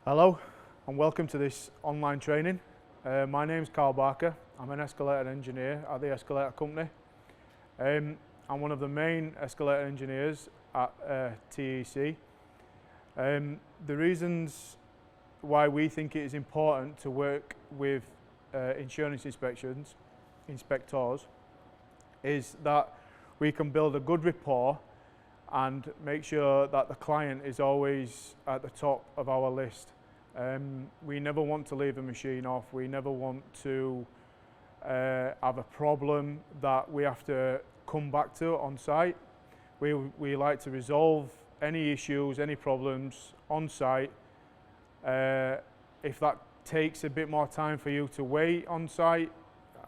Hello and welcome to this online training. My name is Carl Barker. I'm an escalator engineer at the Escalator company. I'm one of the main escalator engineers at TEC. The reasons why we think it is important to work with insurance inspectors is that we can build a good rapport and make sure that the client is always at the top of our list. We never want to leave a machine off. We never want to have a problem that we have to come back to on site. We like to resolve any issues, any problems on site. If that takes a bit more time for you to wait on site,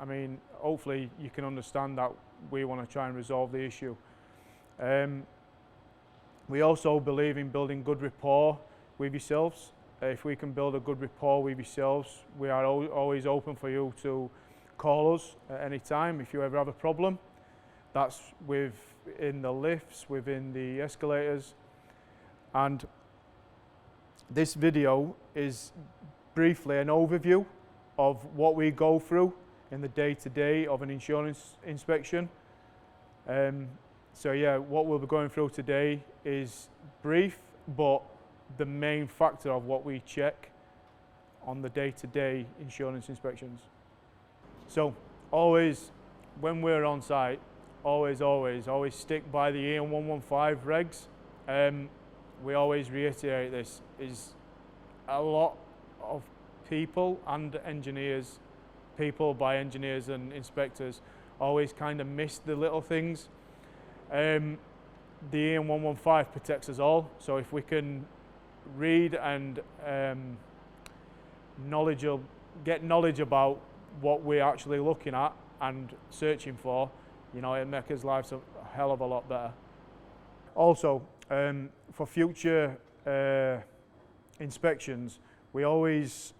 I mean, hopefully you can understand that we want to try and resolve the issue. We also believe in building good rapport with yourselves. If we can build a good rapport with yourselves, we are always open for you to call us at any time if you ever have a problem. That's within the lifts, within the escalators. And this video is briefly an overview of what we go through in the day-to-day of an insurance inspection. So yeah, what we'll be going through today is brief, but the main factor of what we check on the day-to-day insurance inspections. So always, when we're on site, always stick by the EN 115 regs. We always reiterate this, is a lot of people and engineers, people by engineers and inspectors, always kind of miss the little things. The EN 115 protects us all, so if we can read and get knowledge about what we're actually looking at and searching for, you know, it makes our lives a hell of a lot better. Also, for future inspections, we always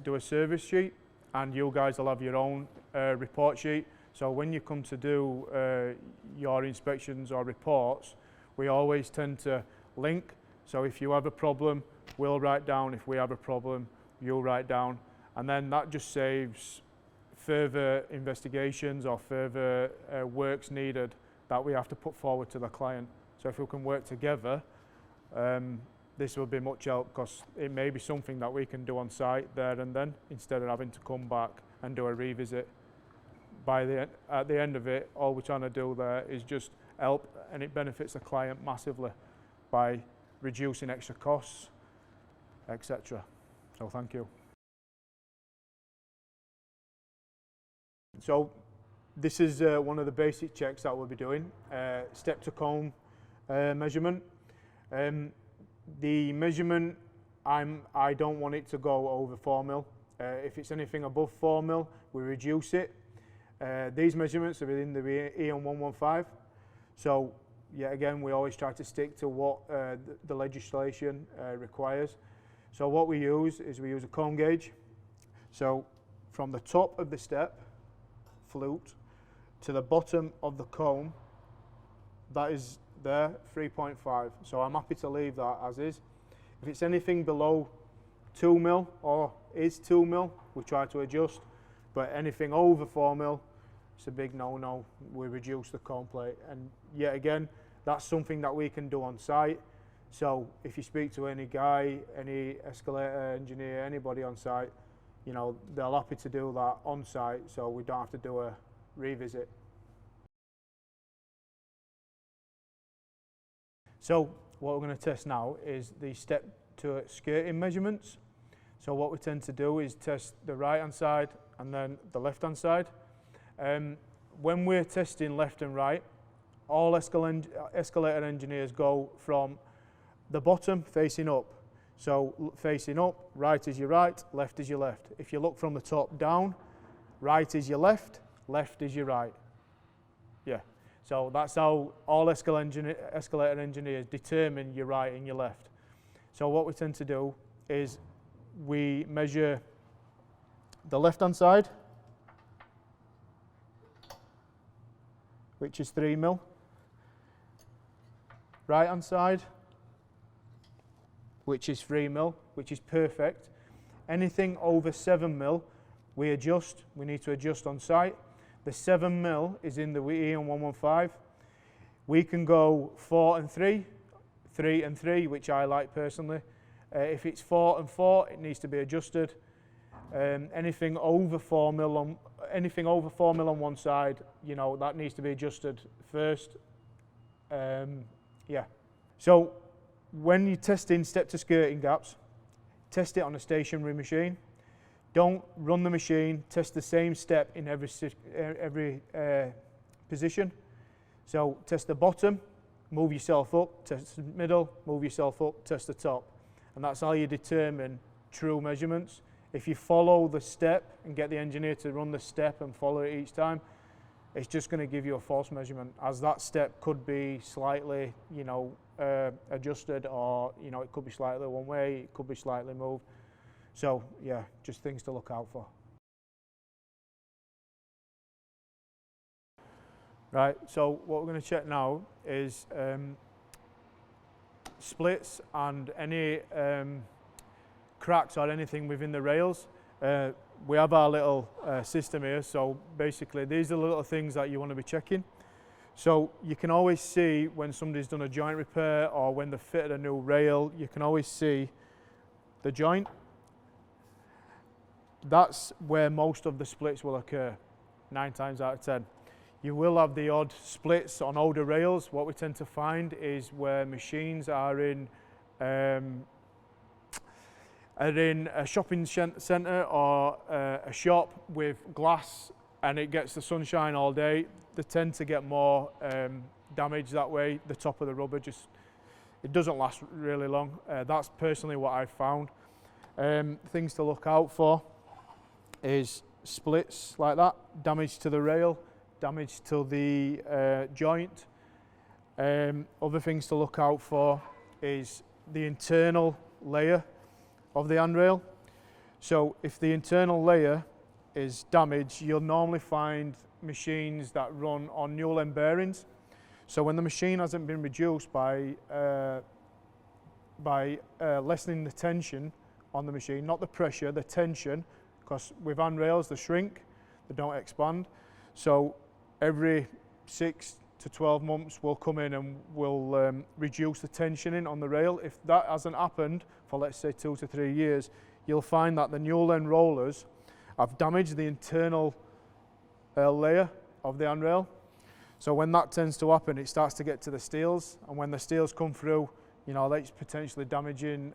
do a service sheet, and you guys will have your own report sheet. So when you come to do your inspections or reports, we always tend to link. So if you have a problem, we'll write down. If we have a problem, you'll write down. And then that just saves further investigations or further works needed that we have to put forward to the client. So if we can work together, this will be much help, because it may be something that we can do on site there and then, instead of having to come back and do a revisit. At the end of it, all we're trying to do there is just help, and it benefits the client massively by reducing extra costs, etc. So thank you. So this is one of the basic checks that we'll be doing, step to cone measurement. The measurement, I don't want it to go over 4 mil. If it's anything above 4 mil, we reduce it. These measurements are within the EN 115. So yet again, we always try to stick to what the legislation requires. So what we use is we use a cone gauge. So from the top of the step, flute, to the bottom of the cone, that is there, 3.5. So I'm happy to leave that as is. If it's anything below 2 mil or is 2 mil, we try to adjust. But anything over 4 mil, it's a big no-no. We reduce the cone plate. And yet again, that's something that we can do on site. So if you speak to any guy, any escalator engineer, anybody on site, you know, they're happy to do that on site, so we don't have to do a revisit. So what we're going to test now is the step to skirting measurements. So what we tend to do is test the right hand side and then the left hand side. When we're testing left and right, all escalator engineers go from the bottom facing up. So facing up, right is your right, left is your left. If you look from the top down, right is your left, left is your right. Yeah, so that's how all escalator engineers determine your right and your left. So what we tend to do is we measure the left hand side, which is 3 mil. Right hand side, which is 3 mil, which is perfect. Anything over 7 mil, we adjust. We need to adjust on site. The 7 mil is in the Ian 115. We can go 4 and 3, 3 and 3, which I like personally. If it's 4 and 4, it needs to be adjusted. Anything over 4 mil on one side, you know, that needs to be adjusted first. Yeah. So when you're testing step to skirting gaps, test it on a stationary machine. Don't run the machine, test the same step in every position. So test the bottom, move yourself up, test the middle, move yourself up, test the top. And that's how you determine true measurements. If you follow the step and get the engineer to run the step and follow it each time, it's just going to give you a false measurement, as that step could be slightly, you know, adjusted, or, you know, it could be slightly one way, it could be slightly moved. So yeah, just things to look out for. Right, so what we're going to check now is splits and any cracks or anything within the rails. We have our little system here, so basically these are the little things that you want to be checking. So you can always see when somebody's done a joint repair or when they've fitted a new rail, you can always see the joint. That's where most of the splits will occur, 9 times out of 10. You will have the odd splits on older rails. What we tend to find is where machines are in a shopping centre or a shop with glass and it gets the sunshine all day, they tend to get more damage that way. The top of the rubber it doesn't last really long. That's personally what I've found. Things to look out for is splits like that, damage to the rail, damage to the joint. Other things to look out for is the internal layer of the handrail. So if the internal layer is damaged, you'll normally find machines that run on new end bearings. So when the machine hasn't been reduced by lessening the tension on the machine, not the pressure, the tension, because with handrails they shrink, they don't expand. So every 6 to 12 months we'll come in and we'll reduce the tensioning on the rail. If that hasn't happened for, let's say, 2 to 3 years, you'll find that the new end rollers have damaged the internal layer of the handrail. So when that tends to happen, it starts to get to the steels, and when the steels come through, you know, that's potentially damaging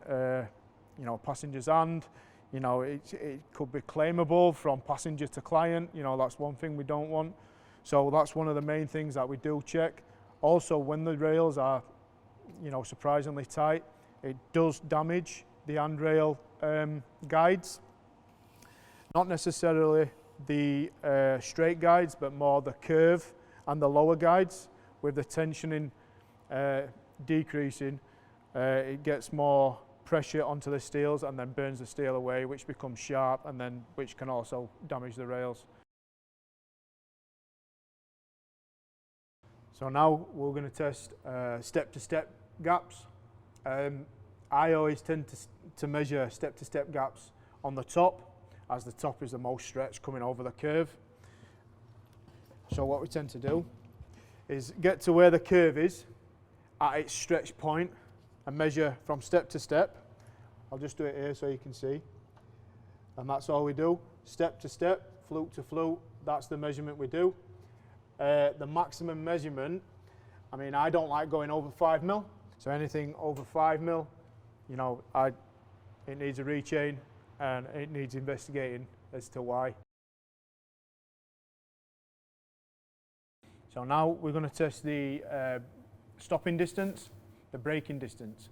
you know, passenger's hand. You know, it could be claimable from passenger to client. You know, that's one thing we don't want. So that's one of the main things that we do check. Also, when the rails are, you know, surprisingly tight, it does damage the handrail guides. Not necessarily the straight guides, but more the curve and the lower guides. With the tensioning decreasing, it gets more pressure onto the steels and then burns the steel away, which becomes sharp and then which can also damage the rails. So now we're going to test step-to-step gaps. I always tend to measure step-to-step gaps on the top, as the top is the most stretched coming over the curve. So what we tend to do is get to where the curve is at its stretch point and measure from step to step. I'll just do it here so you can see. And that's all we do. Step to step, flute to flute, that's the measurement we do. The maximum measurement, I mean, I don't like going over 5 mil. So anything over 5 mil, you know, it needs a rechain and it needs investigating as to why. So now we're going to test the stopping distance, the braking distance.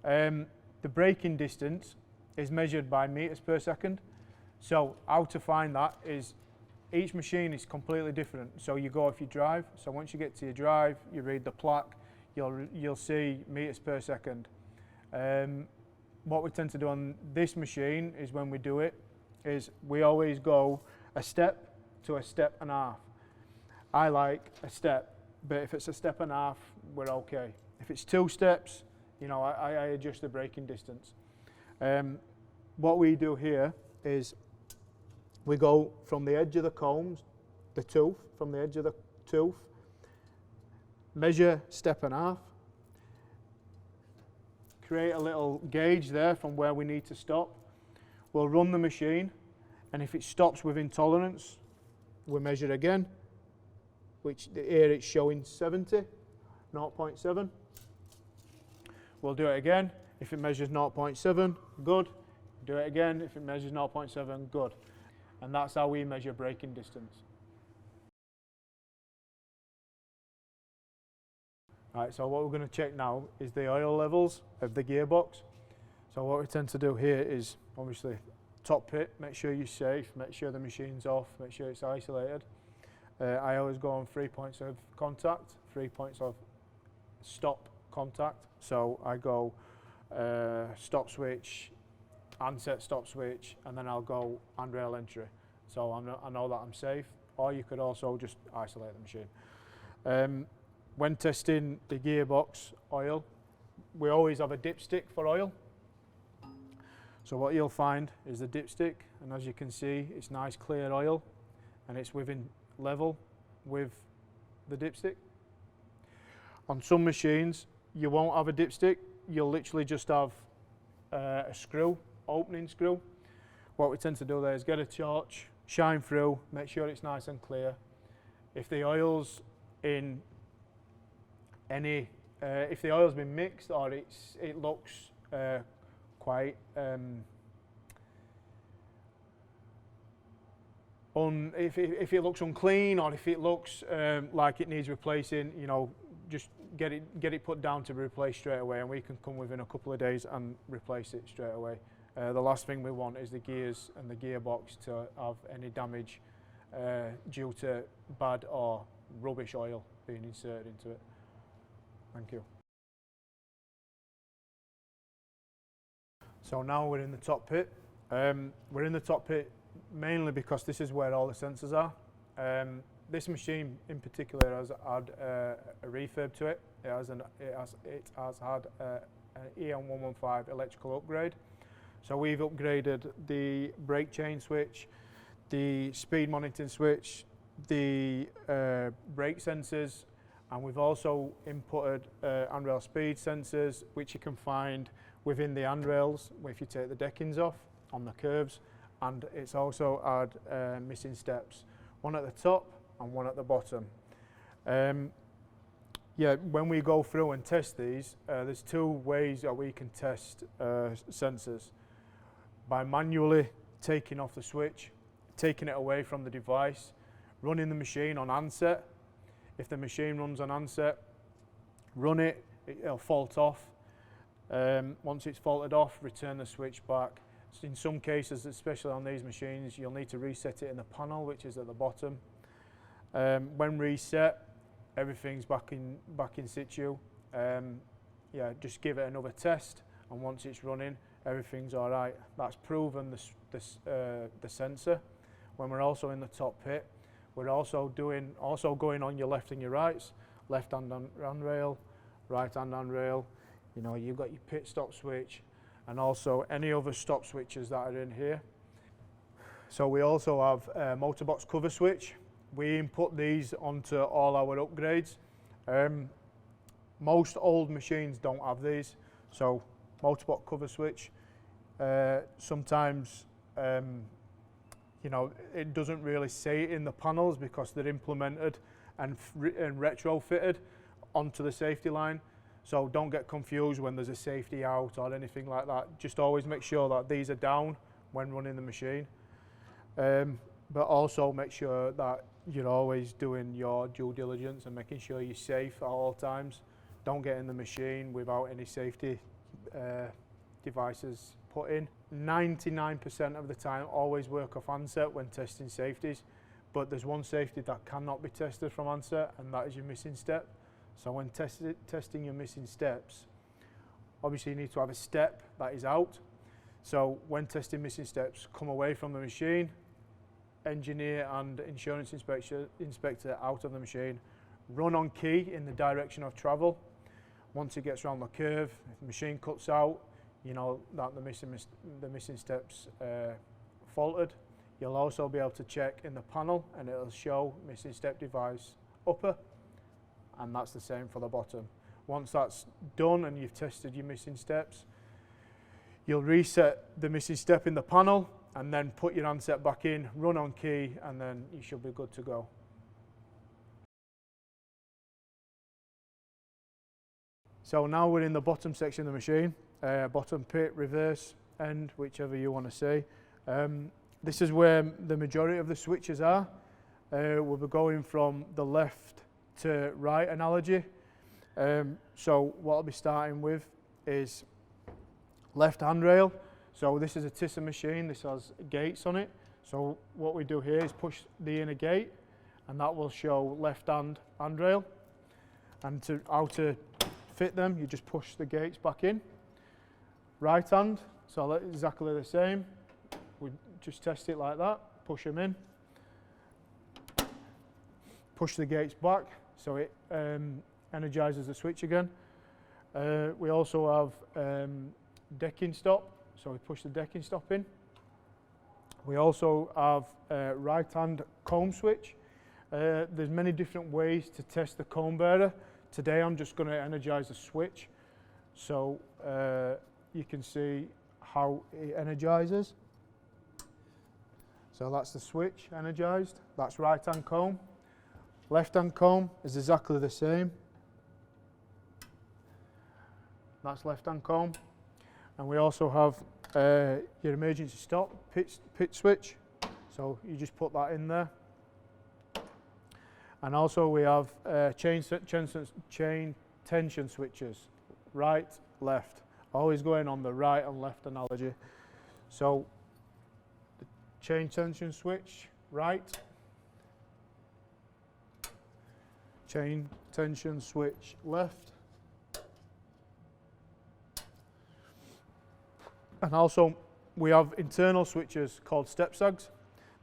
The braking distance is measured by meters per second. So how to find that is each machine is completely different. So you go if you drive. So once you get to your drive, you read the plaque, you'll see meters per second. What we tend to do on this machine is when we do it, is we always go a step to a step and a half. I like a step, but if it's a step and a half, we're okay. If it's 2 steps, you know, I adjust the braking distance. What we do here is we go from the edge of the combs, the tooth, from the edge of the tooth, measure step and a half, create a little gauge there from where we need to stop. We'll run the machine, and if it stops within tolerance, we measure again, which here it's showing 70, 0.7. We'll do it again. If it measures 0.7, good. Do it again. If it measures 0.7, good. And that's how we measure braking distance. Right, so what we're going to check now is the oil levels of the gearbox. So what we tend to do here is obviously top pit, make sure you're safe, make sure the machine's off, make sure it's isolated. I always go on 3 points of contact, 3 points of stop contact. So I go stop switch, handset stop switch, and then I'll go handrail entry. So I know that I'm safe, or you could also just isolate the machine. When testing the gearbox oil, we always have a dipstick for oil. So what you'll find is the dipstick, and as you can see, it's nice clear oil, and it's within level with the dipstick. On some machines, you won't have a dipstick, you'll literally just have a screw, opening screw. What we tend to do there is get a torch, shine through, make sure it's nice and clear. If the oil's in any, if the oil's been mixed or it looks quite if it looks unclean, or if it looks like it needs replacing, you know, just get it put down to be replaced straight away, and we can come within a couple of days and replace it straight away. The last thing we want is the gears and the gearbox to have any damage due to bad or rubbish oil being inserted into it. Thank you. So now we're in the top pit. We're in the top pit mainly because this is where all the sensors are. This machine in particular has had a refurb to it. It has had an EN115 electrical upgrade. So we've upgraded the brake chain switch, the speed monitoring switch, the brake sensors, and we've also inputted handrail speed sensors, which you can find within the handrails if you take the deckings off on the curves, and it's also had missing steps, one at the top and one at the bottom. Yeah, when we go through and test these, there's two ways that we can test sensors. By manually taking off the switch, taking it away from the device, running the machine on handset. If the machine runs on handset, run it, it'll fault off. Once it's faulted off, return the switch back. So in some cases, especially on these machines, you'll need to reset it in the panel, which is at the bottom. When reset, everything's back in situ. Yeah, just give it another test, and once it's running, everything's all right. That's proven the sensor. When we're also in the top pit, we're also going on your left and your rights, left hand handrail, right hand handrail. You know, you've got your pit stop switch, and also any other stop switches that are in here. So we also have a motor box cover switch. We input these onto all our upgrades. Most old machines don't have these, so motor box cover switch. Sometimes you know, it doesn't really say it in the panels because they're implemented and retrofitted onto the safety line. So don't get confused when there's a safety out or anything like that. Just always make sure that these are down when running the machine. But also make sure that you're always doing your due diligence and making sure you're safe at all times. Don't get in the machine without any safety devices put in. 99% of the time always work off handset when testing safeties, but there's one safety that cannot be tested from handset, and that is your missing step. So when testing your missing steps, obviously you need to have a step that is out. So when testing missing steps, come away from the machine, engineer and insurance inspector out of the machine, run on key in the direction of travel. Once it gets around the curve, if the machine cuts out, you know that the missing steps faulted. You'll also be able to check in the panel and it'll show missing step device upper, and that's the same for the bottom. Once that's done and you've tested your missing steps, you'll reset the missing step in the panel and then put your handset back in, run on key, and then you should be good to go. So now we're in the bottom section of the machine, bottom pit, reverse end, whichever you want to say. This is where the majority of the switches are. We'll be going from the left to right analogy. So what I'll be starting with is left handrail. So this is a Tissa machine, this has gates on it. So what we do here is push the inner gate and that will show left hand handrail. And how to fit them, you just push the gates back in. Right hand, so exactly the same. We just test it like that, push them in. Push the gates back so it energizes the switch again. We also have decking stop, so we push the decking stop in. We also have right hand comb switch. There's many different ways to test the comb bearer. Today I'm just going to energize the switch so you can see how it energizes. So that's the switch energized, that's right hand comb. Left hand comb is exactly the same. That's left hand comb. And we also have your emergency stop pit switch. So you just put that in there. And also we have chain tension switches, right, left. Always going on the right and left analogy. So the chain tension switch, right. Chain tension switch, left. And also we have internal switches called step sags.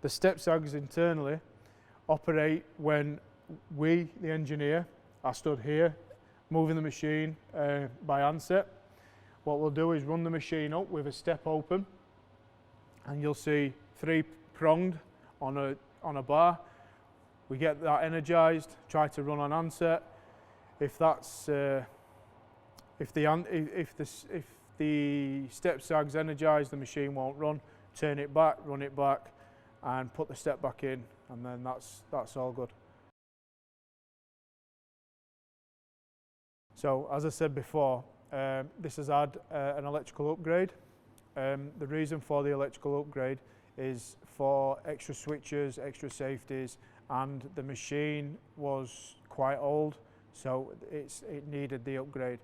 The step sags internally operate when we, the engineer, are stood here moving the machine by handset. What we'll do is run the machine up with a step open and you'll see 3 pronged on a bar. We get that energized, try to run on handset. If that's if the step sag's energized, the machine won't run. Turn it back, run it back, and put the step back in, and then that's all good. So as I said before, this has had an electrical upgrade. The reason for the electrical upgrade is for extra switches, extra safeties, and the machine was quite old, so it needed the upgrade.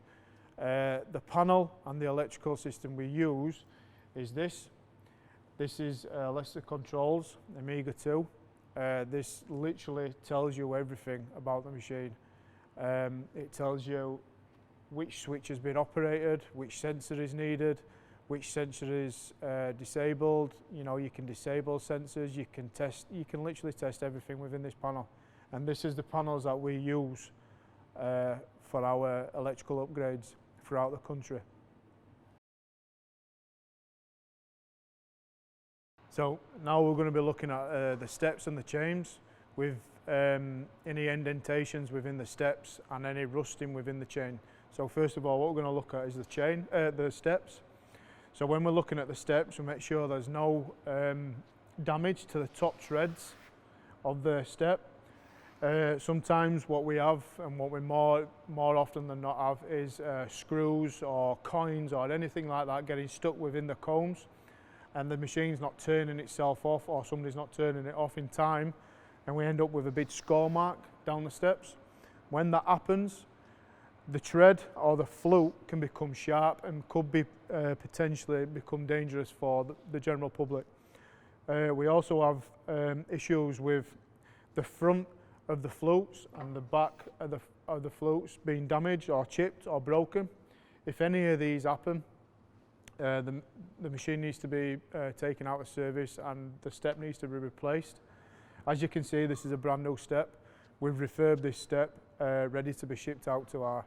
The panel and the electrical system we use is this. This is Leicester Controls Amiga 2. This literally tells you everything about the machine. It tells you which switch has been operated, which sensor is needed, which sensor is disabled. You know, you can disable sensors, you can literally test everything within this panel. And this is the panels that we use for our electrical upgrades throughout the country. So now we're going to be looking at the steps and the chains with any indentations within the steps and any rusting within the chain. So first of all, what we're going to look at is the steps. So when we're looking at the steps, we make sure there's no damage to the top treads of the step. Sometimes what we have, and what we more often than not have, is screws or coins or anything like that getting stuck within the combs, and the machine's not turning itself off, or somebody's not turning it off in time, and we end up with a big score mark down the steps. When that happens, the tread or the flute can become sharp and could be potentially become dangerous for the general public. We also have issues with the front of the flutes and the back of the flutes being damaged or chipped or broken. If any of these happen, the machine needs to be taken out of service and the step needs to be replaced. As you can see, this is a brand new step. We've refurbed this step, ready to be shipped out to our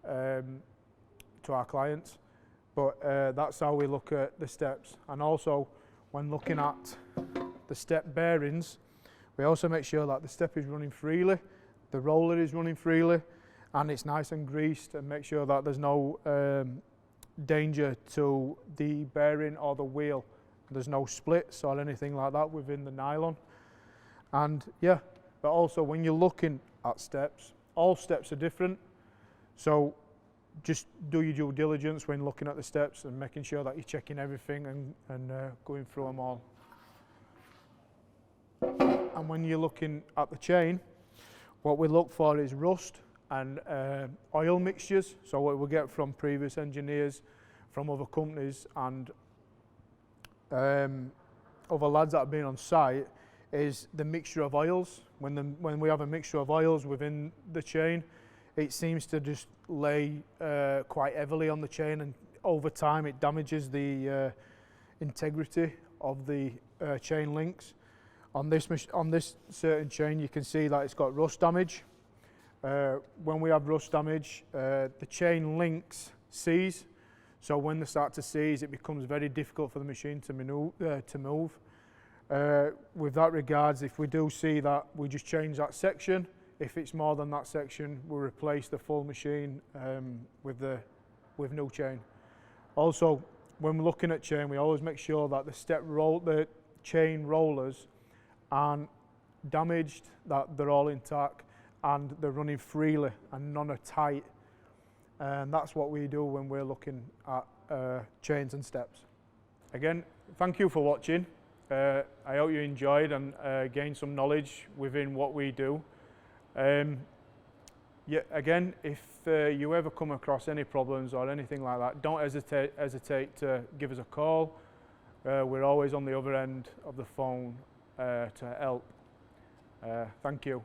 to our clients. But that's how we look at the steps. And also, when looking at the step bearings, we also make sure that the step is running freely, the roller is running freely, and it's nice and greased, and make sure that there's no danger to the bearing or the wheel. There's no splits or anything like that within the nylon. And yeah, but also when you're looking at steps, all steps are different. So just do your due diligence when looking at the steps and making sure that you're checking everything and going through them all. And when you're looking at the chain, what we look for is rust and oil mixtures. So what we get from previous engineers, from other companies and other lads that have been on site, is the mixture of oils. When we have a mixture of oils within the chain, it seems to just lay quite heavily on the chain, and over time it damages the integrity of the chain links. On this certain chain, you can see that it's got rust damage. When we have rust damage, the chain links seize. So when they start to seize, it becomes very difficult for the machine to move. With that regards, if we do see that, we just change that section. If it's more than that section, we replace the full machine with new chain. Also, when we're looking at chain, we always make sure that the chain rollers aren't damaged, that they're all intact and they're running freely and none are tight. And that's what we do when we're looking at chains and steps. Again, thank you for watching. I hope you enjoyed and gained some knowledge within what we do. Yeah, again, if you ever come across any problems or anything like that, don't hesitate to give us a call. We're always on the other end of the phone to help. Thank you.